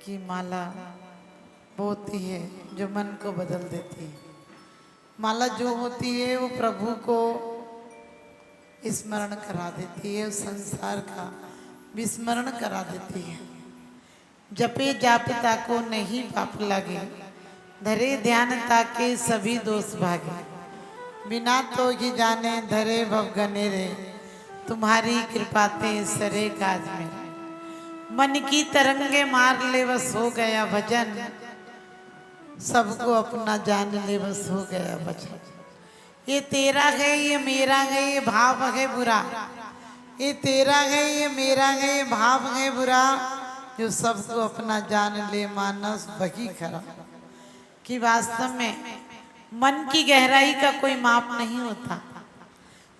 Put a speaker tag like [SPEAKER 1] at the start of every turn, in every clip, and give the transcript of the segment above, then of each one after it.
[SPEAKER 1] कि माला वो होती है जो मन को बदल देती है। माला जो होती है वो प्रभु को स्मरण करा देती है, उस संसार का विस्मरण करा देती है। जपे जाप ताको नहीं पाप लागे, धरे ध्यान ताके सभी दोष भागे। बिना तो ही जाने धरे भव गनेरे, तुम्हारी कृपाते सरे काज में। मन की तरंगे मार ले बस हो गया भजन, सबको अपना जान ले बस हो गया भजन। ये तेरा है ये मेरा है ये भाव है बुरा, ये तेरा है ये मेरा है ये भाव है बुरा। जो सबको अपना जान ले मानस वही खरा। कि वास्तव में मन की गहराई का कोई माप नहीं होता,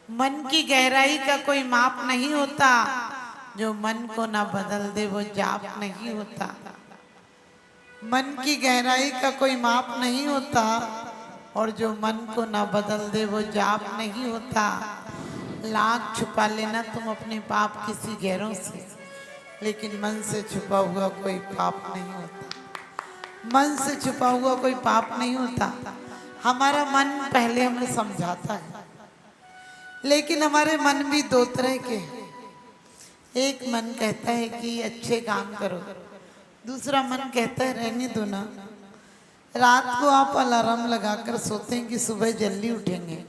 [SPEAKER 1] मन की गहराई का कोई माप नहीं होता। जो मन को ना बदल दे वो जाप नहीं होता। मन की गहराई का कोई माप नहीं होता, और जो मन को ना बदल दे वो जाप नहीं होता। लाख छुपा लेना तुम अपने पाप किसी गैरों से, लेकिन मन से छुपा हुआ कोई पाप नहीं होता। मन से छुपा हुआ कोई पाप नहीं होता। हमारा मन पहले हमें समझाता है, लेकिन हमारे मन भी दो तरह के हैं। एक मन कहता है कि अच्छे काम करो, दूसरा मन कहता है रहने दो ना। रात को आप अलार्म लगाकर सोते हैं कि सुबह जल्दी उठेंगे,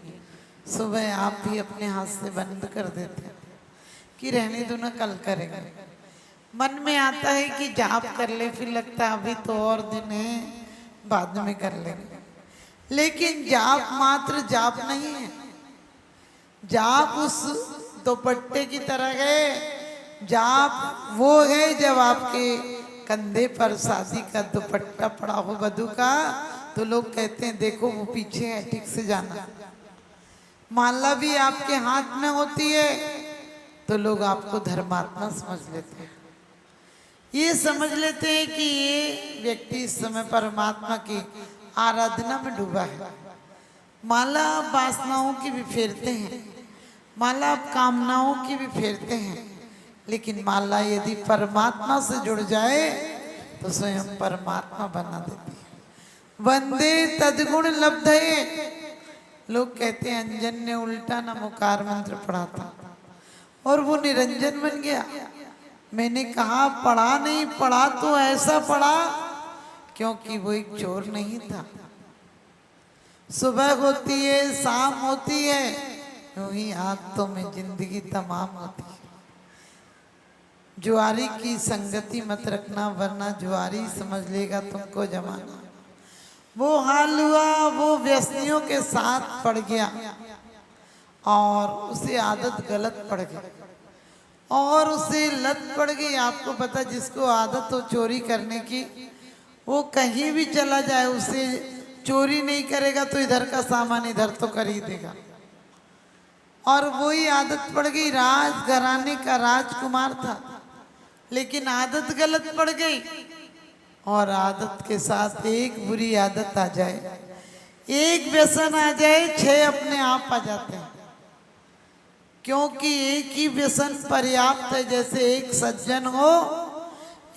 [SPEAKER 1] सुबह आप भी अपने हाथ से बंद कर देते हैं कि रहने दो ना कल करेंगे। मन में आता है कि जाप कर ले, फिर लगता है अभी तो और दिन है बाद में कर लेंगे। लेकिन जाप मात्र जाप नहीं है, जाप उस दुपट्टे की तरह है। जाप वो है जब आपके कंधे पर शादी का दुपट्टा पड़ा हो वधू का, तो लोग कहते हैं देखो वो पीछे है, ठीक से जाना। माला भी आपके हाथ में होती है तो लोग आपको धर्मात्मा समझ लेते हैं। ये समझ लेते हैं कि ये व्यक्ति इस समय परमात्मा की आराधना में डूबा है। माला आप वासनाओं की भी फेरते हैं, माला आप कामनाओं की भी फेरते हैं, लेकिन माला यदि परमात्मा से जुड़ जाए तो स्वयं परमात्मा बना देती है। वंदे तद्गुण लब्धये। लोग कहते हैं अंजन ने उल्टा नमोकार मंत्र पढ़ा था और वो निरंजन बन गया। मैंने कहा पढ़ा नहीं, पढ़ा तो ऐसा पढ़ा क्योंकि वो एक चोर नहीं था। सुबह होती है शाम होती है, यूं ही आंखों में जिंदगी तमाम होती है। जुआरी की संगति मत रखना, वरना जुआरी समझ लेगा तुमको जमाना। वो हाल हुआ, वो व्यसनियों के साथ पड़ गया और उसे आदत गलत पड़ गई और उसे लत पड़ गई। आपको पता, जिसको आदत हो चोरी करने की, वो कहीं भी चला जाए उसे चोरी नहीं करेगा तो इधर का सामान इधर तो कर ही देगा। और वही आदत पड़ गई। राज घराने का राजकुमार था, लेकिन आदत गलत पड़ गई। और आदत के साथ एक बुरी आदत आ जाए, एक व्यसन आ जाए, 6 अपने आप आ जाते हैं। क्योंकि एक ही व्यसन पर्याप्त है। जैसे एक सज्जन हो,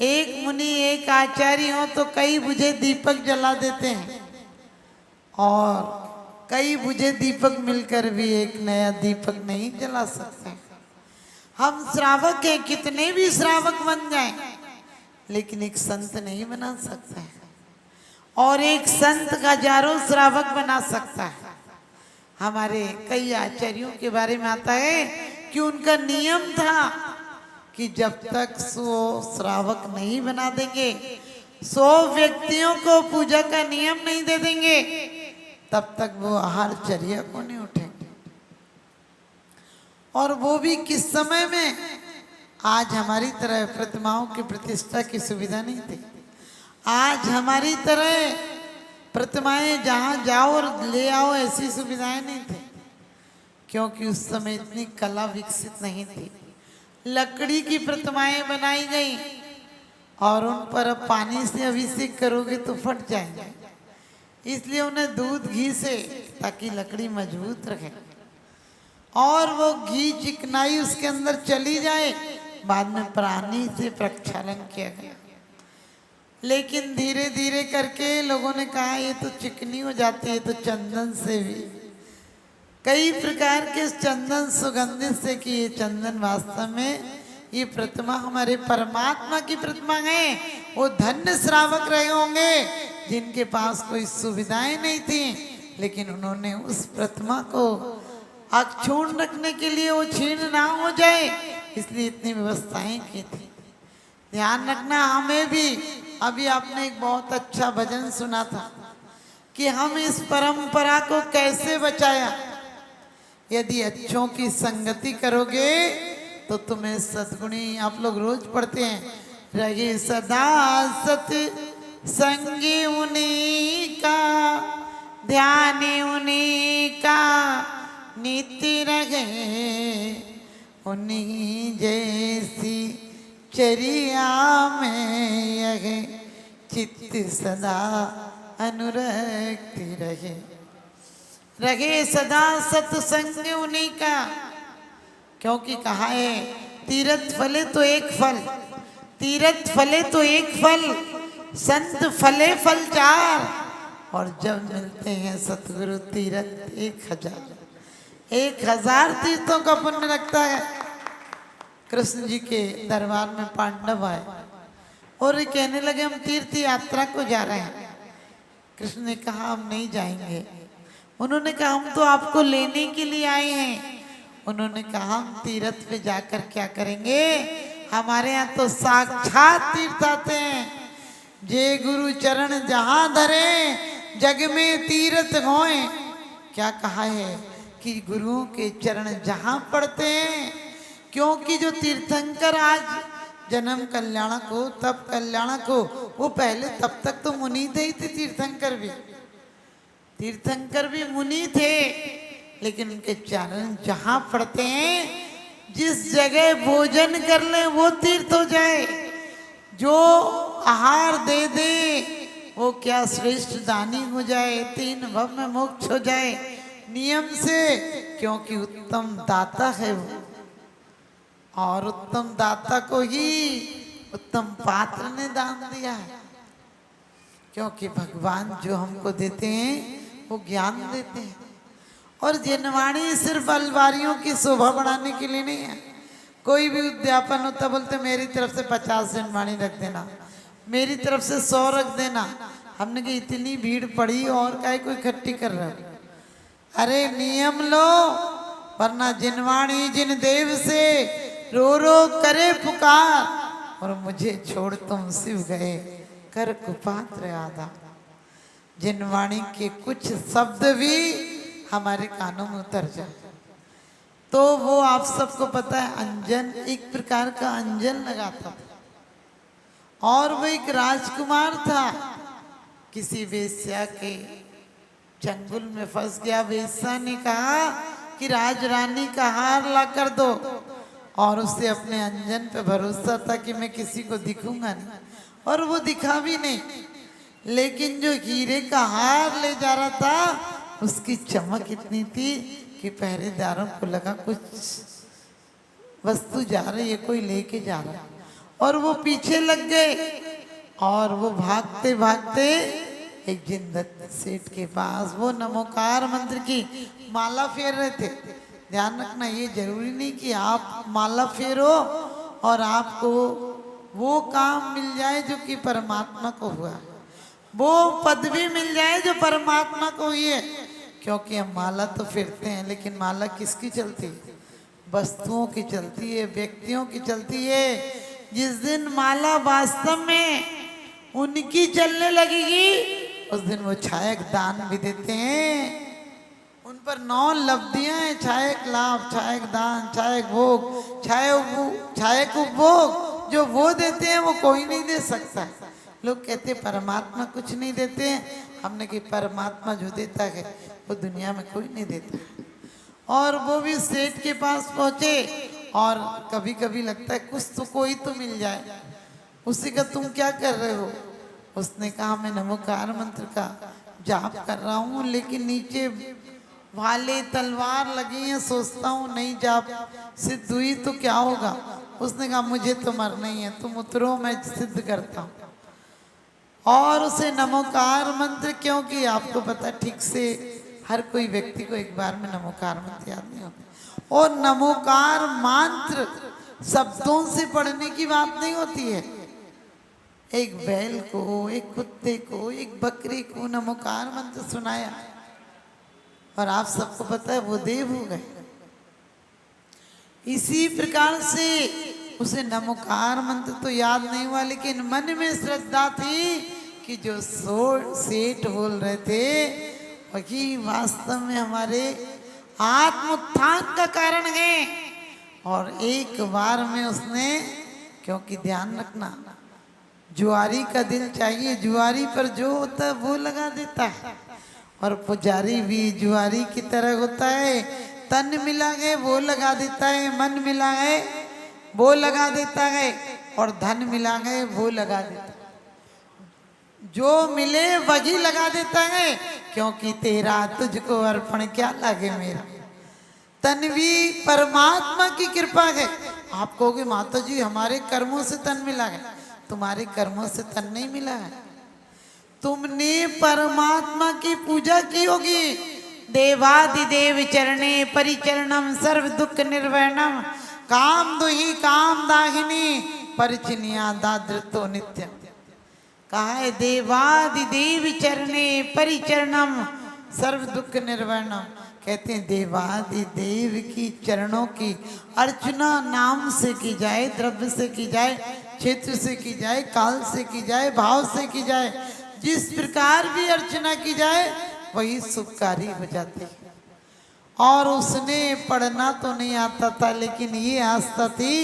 [SPEAKER 1] एक मुनि, एक आचार्य हो तो कई बुझे दीपक जला देते हैं, और कई बुझे दीपक मिलकर भी एक नया दीपक नहीं जला सकते। हम श्रावक हैं, कितने भी श्रावक बन जाएं, लेकिन एक संत नहीं बना सकता है। और एक संत हजारों श्रावक बना सकता है। हमारे कई आचार्यों के बारे में आता है कि उनका नियम था कि जब तक 100 श्रावक नहीं बना देंगे, 100 व्यक्तियों को पूजा का नियम नहीं दे देंगे, तब तक वो आहारचर्या को नहीं उठेंगे। और वो भी किस समय में? आज हमारी तरह प्रतिमाओं की प्रतिष्ठा की सुविधा नहीं थी। आज हमारी तरह प्रतिमाएं जहाँ जाओ और ले आओ ऐसी सुविधाएं नहीं थी, क्योंकि उस समय इतनी कला विकसित नहीं थी। लकड़ी की प्रतिमाएं बनाई गई और उन पर अब पानी से अभिषेक करोगे तो फट जाएंगे, इसलिए उन्हें दूध घी से, ताकि लकड़ी मजबूत रहे और वो घी चिकनाई उसके अंदर चली जाए। बाद में प्राणी से प्रक्षालन किया गया। लेकिन धीरे धीरे करके लोगों ने कहा ये तो चिकनी हो जाती है, तो चंदन से भी कई प्रकार के चंदन सुगंधित से कि ये चंदन वास्तव में ये प्रतिमा हमारे परमात्मा की प्रतिमा है। वो धन्य श्रावक रहे होंगे जिनके पास कोई सुविधाएं नहीं थी, लेकिन उन्होंने उस प्रतिमा को अक्षुण्ण रखने के लिए, वो छीन ना हो जाए, इसलिए इतनी व्यवस्थाएं की थी। ध्यान रखना हमें भी, अभी आपने एक बहुत अच्छा भजन सुना था कि हम इस परंपरा को कैसे बचाया। यदि अच्छों की संगति करोगे तो तुम्हें सद्गुणी, आप लोग रोज पढ़ते हैं, रहे सदा सत संगी उन्हीं का, ध्यान उन्हीं का नित्य रहे, उन्हीं जैसी चरिया में यह चित्त सदा अनुरक्ति रहे। रहे सदा सत्संग उन्हीं का, क्योंकि कहा है तीर्थ फले तो एक फल, तीर्थ फले तो एक फल, संत फले फल चार, और जब मिलते हैं सतगुरु तीर्थ 1000, 1000 तीर्थों का पुण्य लगता है। कृष्ण जी के दरबार में पांडव आए और कहने लगे हम तीर्थ यात्रा को जा रहे हैं। कृष्ण ने कहा हम नहीं जाएंगे। उन्होंने कहा हम तो आपको लेने के लिए आए हैं। उन्होंने कहा हम तीर्थ पे जाकर क्या करेंगे, हमारे यहाँ तो साक्षात तीर्थ आते हैं। जे गुरु चरण जहां धरे जग में तीर्थ होए। क्या कहा है कि गुरुओं के चरण जहां पड़ते हैं, क्योंकि जो तीर्थंकर आज जन्म कल्याणक हो तब कल्याणक हो, वो पहले तब तक तो मुनि थे ही थे। तीर्थंकर भी मुनि थे, लेकिन उनके चरण जहां पड़ते हैं, जिस जगह भोजन कर ले वो तीर्थ हो जाए। जो आहार दे दे वो क्या श्रेष्ठ दानी हो जाए, 3 भव में मोक्ष हो जाए नियम से, क्योंकि उत्तम दाता है वो। और उत्तम दाता को ही उत्तम पात्र ने दान दिया है, क्योंकि भगवान जो हमको देते हैं वो ज्ञान देते हैं। और जिनवाणी सिर्फ अलवारियों की शोभा बढ़ाने के लिए नहीं है। कोई भी उद्यापन होता बोलते मेरी तरफ से 50 जिनवाणी रख देना, मेरी तरफ से 100 रख देना। हमने कहा इतनी भीड़ पड़ी और काहे कोई इकट्ठी कर रहा है। अरे नियम लो, वरना जिनवाणी जिन देव से रो रो करे पुकार, और मुझे छोड़ तुम शिव गए कर कुपात्र आधा। जिनवाणी के कुछ शब्द भी हमारे कानों में उतर जाए तो वो आप सबको पता है अंजन, एक प्रकार का अंजन लगाता था। और वो एक राजकुमार था, किसी वेश्या के चंगुल में फंस गया। वेश्या ने कहा कि राज रानी का हार ला कर दो, और उससे अपने अंजन पे भरोसा था कि मैं किसी को दिखूंगा नहीं, और वो दिखा भी नहीं। लेकिन जो हीरे का हार ले जा रहा था उसकी चमक इतनी थी कि पहरेदारों को लगा कुछ वस्तु जा रही है, कोई लेके जा रहा है, और वो पीछे लग गए। और वो भागते भागते एक जिनदत्त सेठ के पास वो नमोकार मंत्र की माला फेर रहे थे। ध्यान रखना, ये जरूरी नहीं कि आप माला फेरो और आपको वो काम मिल जाए जो कि परमात्मा को हुआ, वो पदवी मिल जाए जो परमात्मा को हुई है। क्योंकि हम माला तो फेरते हैं, लेकिन माला किसकी चलती है? वस्तुओं की चलती है, व्यक्तियों की चलती है। जिस दिन माला वास्तव में उनकी चलने लगेगी, उस दिन वो छायक दान भी देते हैं। उन पर 9 लब्धियां हैं, छायक लाभ, छायक दान, छायक भोग, छायक उपभोग। जो वो देते हैं वो कोई नहीं दे सकता। लोग कहते परमात्मा कुछ नहीं देते हैं, हमने कि परमात्मा जो देता है वो दुनिया में कोई नहीं देता। और वो भी सेठ के पास पहुंचे, और कभी कभी लगता है कुछ तो कोई तो मिल जाए। उसी का तुम क्या कर रहे हो? उसने कहा मैं नमोकार मंत्र का जाप कर रहा हूँ, लेकिन नीचे भाले तलवार लगी हैं, सोचता हूँ नहीं जाप सिद्ध हुई तो क्या होगा। उसने कहा मुझे तो मरना ही है, तुम उतरो मैं सिद्ध करता हूँ। और उसे नमोकार मंत्र, क्योंकि आपको पता ठीक से हर कोई व्यक्ति को एक बार में नमोकार मंत्र याद नहीं होता। और नमोकार मंत्र शब्दों से पढ़ने की बात नहीं होती है। एक बैल को, एक कुत्ते को, एक बकरी को नमोकार मंत्र सुनाया और आप सबको पता है वो देव हो गए। इसी प्रकार से उसे नमोकार मंत्र तो याद नहीं हुआ, लेकिन मन में श्रद्धा थी कि जो सेठ बोल रहे थे वही वास्तव में हमारे आत्मोत्थान का कारण है। और एक बार में उसने, क्योंकि ध्यान रखना जुआरी का दिल चाहिए, जुआरी पर जो होता है वो लगा देता है, और पुजारी भी जुआरी की तरह होता है। तन मिला है वो लगा देता है, मन मिला है वो लगा देता है, और धन मिला है वो लगा देता है। जो मिले वही लगा देता है, क्योंकि तेरा तुझको अर्पण क्या लगे मेरा। तन भी परमात्मा की कृपा है। आप कहोगे माता जी हमारे कर्मों से तन मिला है, तुम्हारे कर्मों से तन नहीं मिला है। तुमने परमात्मा की पूजा की होगी। देवादिदेव चरणे परिचरणम सर्व दुख निर्वहनम काम दुही काम दाहिनी परिचिनिया दादृतो नित्यम। कहा है देवादिदेव चरणे परिचरणम सर्व दुख निर्वहनम। कहते हैं देवादिदेव की चरणों की अर्चना नाम से की जाए, द्रव्य से की जाए, क्षेत्र से की जाए, काल से की जाए, भाव से की जाए, जिस प्रकार भी अर्चना की जाए वही शुभकारी हो जाती है। और उसने पढ़ना तो नहीं आता था, लेकिन ये आस्था थी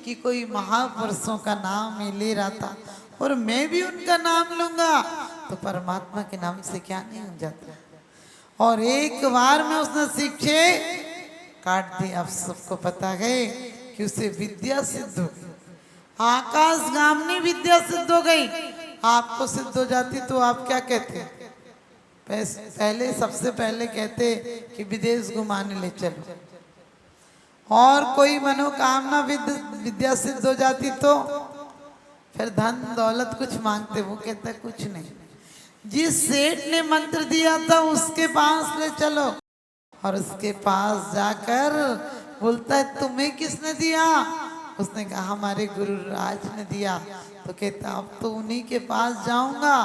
[SPEAKER 1] कि कोई महापुरुषों का नाम ही ले रहा था और मैं भी उनका नाम लूंगा तो परमात्मा के नाम से क्या नहीं हो जाता। और एक बार में उसने शिक्षे काट दी। आप सबको पता है कि उसे विद्या सिद्ध हो गई, आकाशगामिनी विद्या सिद्ध हो गई। आपको सिद्ध हो जाती तो आप क्या कहते? पहले सबसे पहले कहते कि विदेश घुमाने ले चलो। और कोई मनोकामना विद्या सिद्ध हो जाती तो फिर धन दौलत कुछ मांगते, वो कहता कुछ नहीं। जिस सेठ ने मंत्र दिया था उसके पास ले चलो, और उसके पास जाकर बोलता है तुम्हें किसने दिया? उसने कहा हमारे गुरु राज ने दिया। तो कहता अब तो उन्हीं के पास जाऊंगा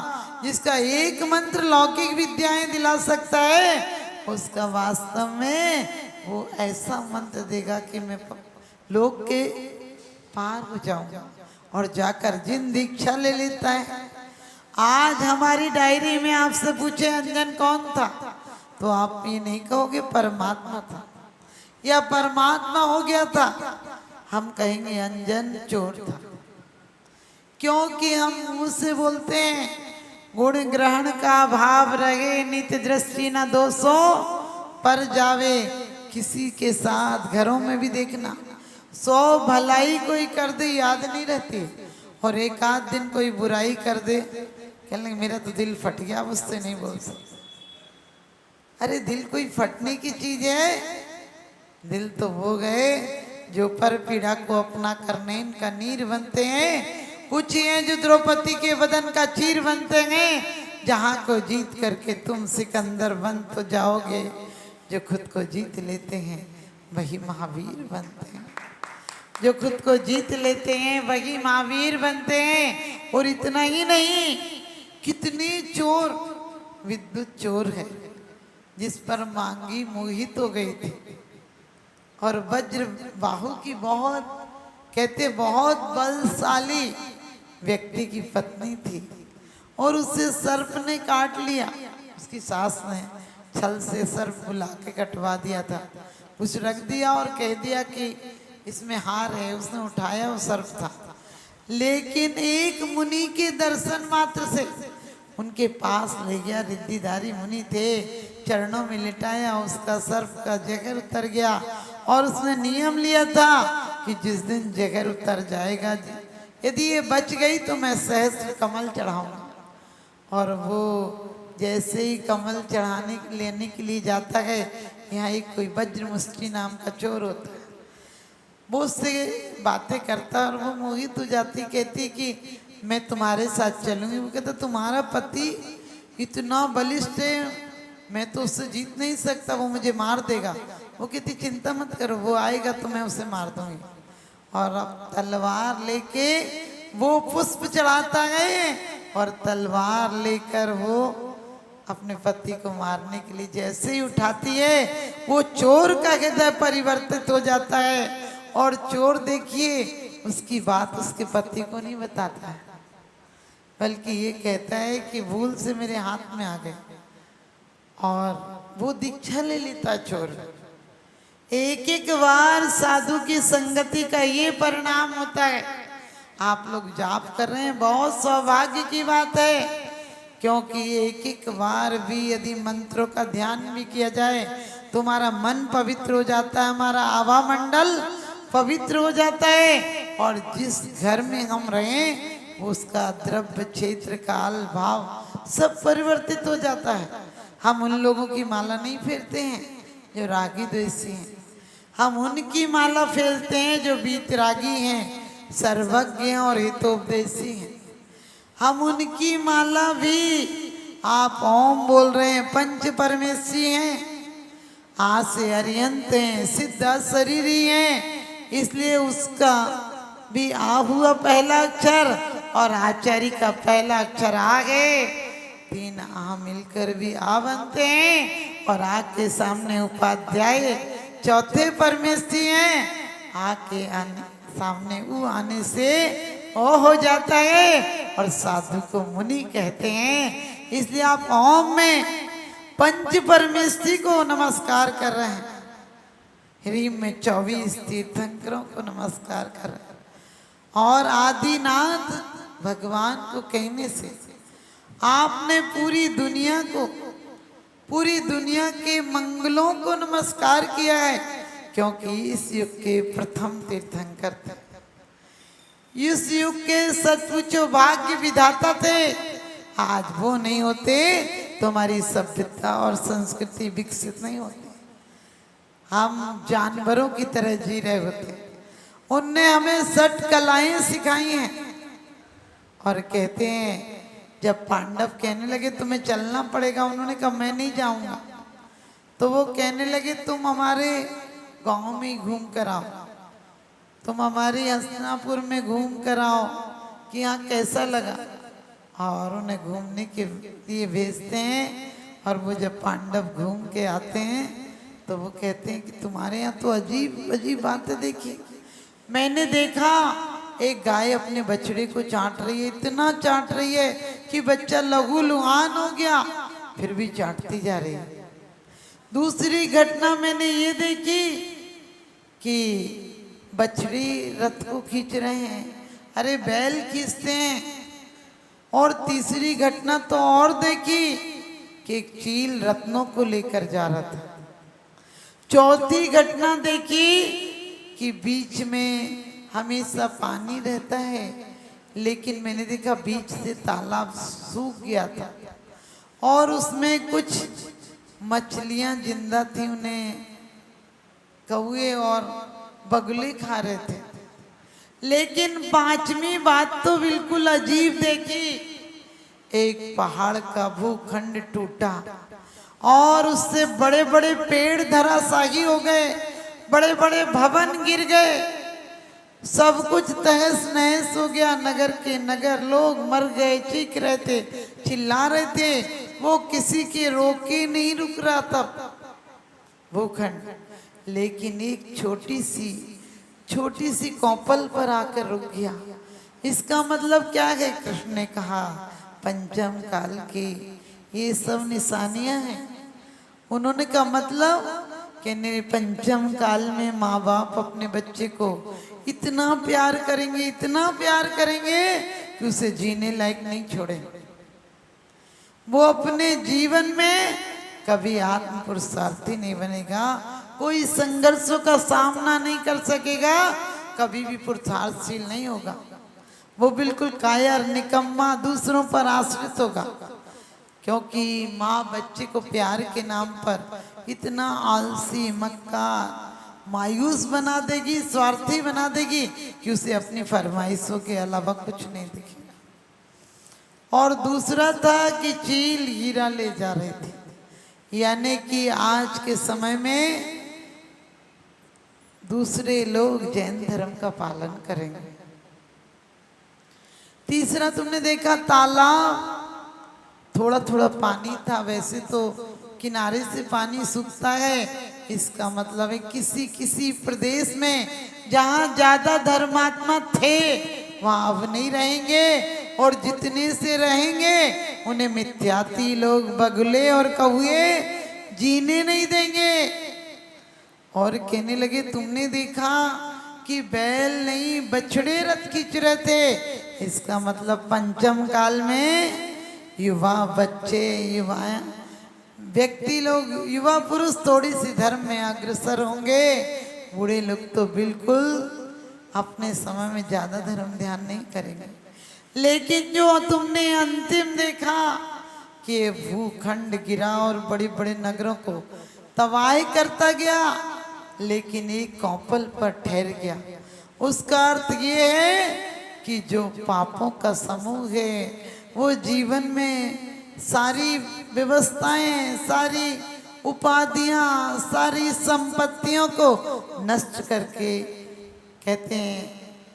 [SPEAKER 1] जिसका एक मंत्र लौकिक विद्याएं दिला सकता है। उसका वास्तव में वो ऐसा मंत्र देगा कि मैं लोक के पार हो जाऊंगा। और जाकर जिन दीक्षा ले लेता है। आज हमारी डायरी में आपसे पूछे अंजन कौन था, तो आप ये नहीं कहोगे परमात्मा था या परमात्मा हो गया था, हम कहेंगे अंजन चोर था। क्योंकि हम मुंह से बोलते हैं गुण ग्रहण का भाव रहे, नित्य दृष्टि न दोषों पर जावे। किसी के साथ घरों में भी देखना 100 भलाई कोई कर दे याद नहीं रहती, और एक आध दिन कोई बुराई कर दे कहने मेरा तो दिल फट गया, उससे नहीं बोल सकते। अरे दिल कोई फटने की चीज है? दिल तो वो गए जो पर पीड़ा को अपना करने इनका नीर बनते हैं। कुछ हैं जो द्रौपदी के वदन का चीर बनते हैं। जहां को जीत करके तुम सिकंदर बन तो जाओगे, जो खुद को जीत लेते हैं वही महावीर बनते हैं। जो खुद को जीत लेते हैं वही महावीर बनते हैं। और इतना ही नहीं, कितने चोर, विद्युत चोर है जिस पर मांगी मोहित हो गई थी, और वज्र बाहु की बहुत कहते बहुत बलशाली व्यक्ति की पत्नी थी, और उसे सर्प ने काट लिया। उसकी सास ने छल से सर्प बुला के कटवा दिया था, कुछ रख दिया और कह दिया कि इसमें हार है। उसने उठाया, वो सर्प था। लेकिन एक मुनि के दर्शन मात्र से उनके पास ले गया। रिद्धिधारी मुनि थे, चरणों में लिटाया, उसका सर्प का जहर उतर गया। और उसने नियम लिया था कि जिस दिन जहर उतर जाएगा, यदि ये बच गई तो मैं सहस्त्र कमल चढ़ाऊंगा। और वो जैसे ही कमल चढ़ाने लेने के लिए जाता है, यहाँ एक कोई वज्र मुष्टि नाम का चोर होता है, वो उससे बातें करता और वो मोहित हो जाती, कहती कि मैं तुम्हारे साथ चलूंगी। वो कहता तुम्हारा पति इतना बलिष्ठ है, मैं तो उससे जीत नहीं सकता, वो मुझे मार देगा। वो कहती चिंता मत करो, वो आएगा तो मैं उसे मार दूंगी। और अब तलवार लेके वो पुष्प चढ़ाता है और तलवार लेकर वो अपने पति को मारने के लिए जैसे ही उठाती है, वो चोर का हृदय परिवर्तित हो जाता है। और चोर देखिए उसकी बात उसके पति को नहीं बताता है, बल्कि ये कहता है कि भूल से मेरे हाथ में आ गए। और वो दीक्षा ले लेता चोर। एक एक बार साधु की संगति का ये परिणाम होता है। आप लोग जाप कर रहे हैं, बहुत सौभाग्य की बात है, क्योंकि एक एक बार भी यदि मंत्रों का ध्यान भी किया जाए तो हमारा मन पवित्र हो जाता है, हमारा आभा मंडल पवित्र हो जाता है। और जिस घर में हम रहें उसका द्रव्य क्षेत्र काल भाव सब परिवर्तित हो जाता है। हम उन लोगों की माला नहीं फेरते हैं जो रागी द्वेषी हैं, हम उनकी माला फेरते हैं जो वीतरागी हैं, सर्वज्ञ और हितोपदेशी हैं। हम उनकी माला भी, आप ओम बोल रहे हैं, पंच परमेशी हैं, आ से अरियंत हैं, सिद्धा शरीरी हैं, इसलिए उसका भी आ हुआ पहला अक्षर और आचार्य का पहला अक्षर आ गए, तीन आ मिलकर भी आ बनते हैं। और आ के सामने उपाध्याय चौथे परमेशी हैं, आ के सामने ऊ आने से ओ हो जाता है और साधु को मुनि कहते हैं। इसलिए आप ओम में पंच परमेष्टि को नमस्कार कर रहे हैं, ह्रीम में 24 तीर्थंकरों को नमस्कार कर रहे हैं। और आदिनाथ भगवान को कहने से आपने पूरी दुनिया को, पूरी दुनिया के मंगलों को नमस्कार किया है, क्योंकि इस युग के प्रथम तीर्थंकर थे, इस युग के सचमुच भाग्य विधाता थे। आज वो नहीं होते तो हमारी सभ्यता और संस्कृति विकसित नहीं होती, हम जानवरों की तरह जी रहे होते। उनने हमें 60 कलाएं सिखाई हैं। और कहते हैं जब पांडव कहने लगे तुम्हें चलना पड़ेगा, उन्होंने कहा मैं नहीं जाऊंगा, तो वो कहने लगे तुम हमारे गांव में घूम कर आओ, तुम हमारे हस्तिनापुर में घूम कर आओ कि यहाँ कैसा लगा। और उन्हें घूमने के लिए भेजते हैं। और वो जब पांडव घूम के आते हैं तो वो कहते हैं कि तुम्हारे यहाँ तो अजीब अजीब बातें देखी। मैंने देखा एक गाय अपने बछड़े को चाट रही है, इतना चाट रही है कि बच्चा लहू लुहान हो गया, फिर भी चाटती जा रही है। दूसरी घटना मैंने ये देखी कि बछड़ी रथ को खींच रहे हैं, अरे बैल खींचते हैं। और तीसरी घटना तो और देखी कि एक चील रत्नों को लेकर जा रहा था। चौथी घटना देखी कि बीच में हमेशा पानी रहता है, लेकिन मैंने देखा बीच से तालाब सूख गया था और उसमें कुछ मछलियां जिंदा थी, उन्हें कौवे और बगुले खा रहे थे। लेकिन पांचवी बात तो बिल्कुल अजीब देखी, एक पहाड़ का भूखंड टूटा और उससे बड़े बड़े पेड़ धराशायी हो गए, बड़े बड़े भवन गिर गए, सब कुछ तहस नहस हो गया। नगर के नगर लोग मर गए, चीख रहे थे, चिल्ला रहे थे, वो किसी के रोके नहीं रुक रहा था भूखंड। लेकिन एक छोटी सी कौपल पर आकर रुक गया। इसका मतलब क्या है? कृष्ण ने कहा पंचम काल की ये सब निशानियां हैं। उन्होंने कहा मतलब कि पंचम काल में माँ बाप अपने बच्चे को इतना प्यार करेंगे, इतना प्यार करेंगे कि उसे जीने लायक नहीं छोड़ेंगे। वो अपने जीवन में कभी आत्म पुरुषार्थी नहीं बनेगा, कोई संघर्षों का सामना नहीं कर सकेगा, कभी भी पुरुषार्थशील नहीं होगा। वो बिल्कुल कायर, निकम्मा, दूसरों पर आश्रित होगा। क्योंकि माँ बच्चे को प्यार के नाम पर इतना आलसी, मक्कार, मायूस बना देगी, स्वार्थी बना देगी कि उसे अपनी फरमाइशों के अलावा कुछ नहीं दिखेगा। और दूसरा था कि चील हीरा ले जा रहे थे, यानी कि आज के समय में दूसरे लोग जैन धर्म का पालन करेंगे। तीसरा तुमने देखा तालाब, थोड़ा थोड़ा पानी था, वैसे तो किनारे से पानी सूखता है, इसका मतलब है किसी किसी प्रदेश में जहाँ ज्यादा धर्मात्मा थे वहाँ अब नहीं रहेंगे, और जितने से रहेंगे उन्हें मिथ्याती लोग बगुले और कौए जीने नहीं देंगे। और कहने लगे तुमने देखा कि बैल नहीं बछड़े रथ खींच रहे थे, इसका मतलब पंचम काल में युवा बच्चे, युवा व्यक्ति लोग, युवा पुरुष थोड़ी सी धर्म में अग्रसर होंगे, बूढ़े लोग तो बिल्कुल अपने समय में ज्यादा धर्म ध्यान नहीं करेंगे। लेकिन जो तुमने अंतिम देखा कि भूखंड गिरा और बड़े बड़े नगरों को तबाही करता गया, लेकिन एक कौपल पर ठहर गया। उसका अर्थ ये है कि जो पापों का समूह है वो जीवन में सारी व्यवस्थाएं, सारी उपाधियां, सारी संपत्तियों को नष्ट करके कहते हैं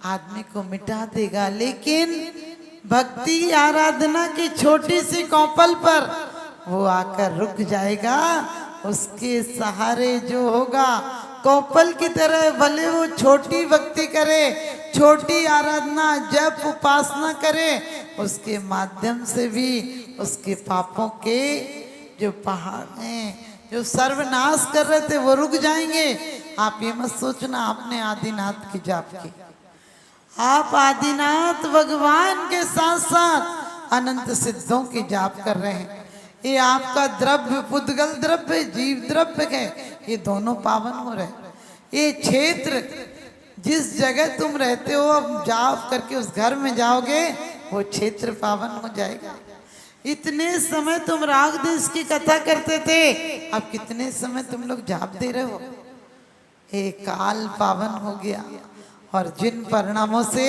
[SPEAKER 1] आदमी को मिटा देगा। लेकिन भक्ति आराधना की छोटी सी कौपल पर वो आकर रुक जाएगा, उसके सहारे जो होगा कौपल की तरह, भले वो छोटी भक्ति करे, छोटी आराधना जप उपासना करे, उसके माध्यम से भी उसके पापों के जो पहाड़ हैं जो सर्वनाश कर रहे थे वो रुक जाएंगे। आप ये मत सोचना आपने आदिनाथ की जाप की, आप आदिनाथ भगवान के साथ साथ अनंत सिद्धों की जाप कर रहे हैं। ये आपका द्रव्य, पुद्गल द्रव्य, जीव द्रव्य है, ये दोनों पावन हो रहे। ये क्षेत्र जिस जगह तुम रहते हो, अब जाप करके उस घर में जाओगे वो क्षेत्र पावन हो जाएगा। इतने समय तुम राग देश की कथा करते थे, अब कितने समय तुम लोग जाप दे रहे हो। एक काल पावन हो गया, और जिन परिणामों से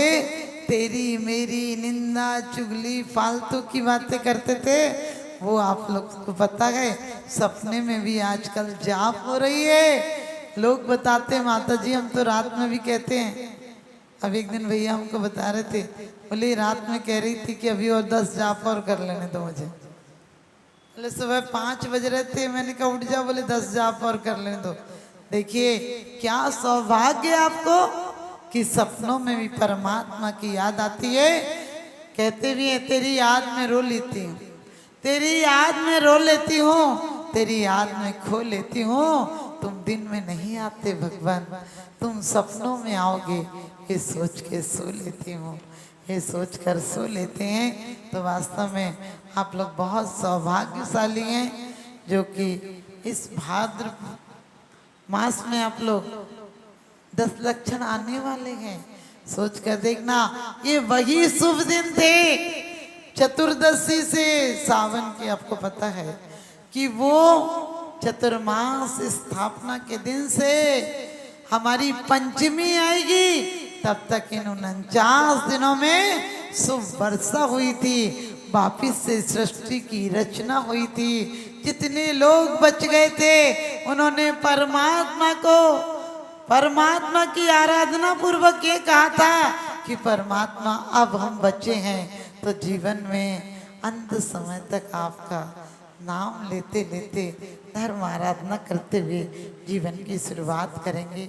[SPEAKER 1] तेरी मेरी निंदा चुगली फालतू की बातें करते थे वो आप लोग को पता है। सपने में भी आजकल जाप हो रही है। लोग बताते हैं माता जी हम तो रात में भी कहते हैं। अब एक दिन भैया हमको बता रहे थे, बोले रात में कह रही थी कि अभी और 10 जाप और कर लेने दो मुझे। बोले सुबह 5 बज रहे थे, मैंने कहा उठ जाओ, बोले 10 जाप और कर लेने दो। देखिए क्या सौभाग्य आपको कि सपनों में भी परमात्मा की याद आती है। कहते भी है तेरी याद में रो लेती हूँ, तेरी याद में रो लेती हूँ, तेरी याद में खो लेती हूँ। तुम दिन में नहीं आते भगवान, तुम सपनों में आओगे, ये सोच के सो लेती हूँ, ये सोच कर सो लेते हैं। तो वास्तव में आप लोग बहुत सौभाग्यशाली हैं जो कि इस भाद्र मास में आप लोग 10 लक्षण आने वाले हैं। सोच कर देखना, ये वही शुभ दिन थे चतुर्दशी से सावन के। आपको पता है कि वो चतुर्मास स्थापना के दिन से हमारी पंचमी आएगी, तब तक इन 49 दिनों में शुभ वर्षा हुई थी, वापिस से सृष्टि की रचना हुई थी। जितने लोग बच गए थे उन्होंने परमात्मा की आराधना पूर्वक ये कहा था कि परमात्मा अब हम बचे हैं तो जीवन में अंत समय तक आपका नाम लेते लेते धर्म आराधना करते हुए जीवन की शुरुआत करेंगे।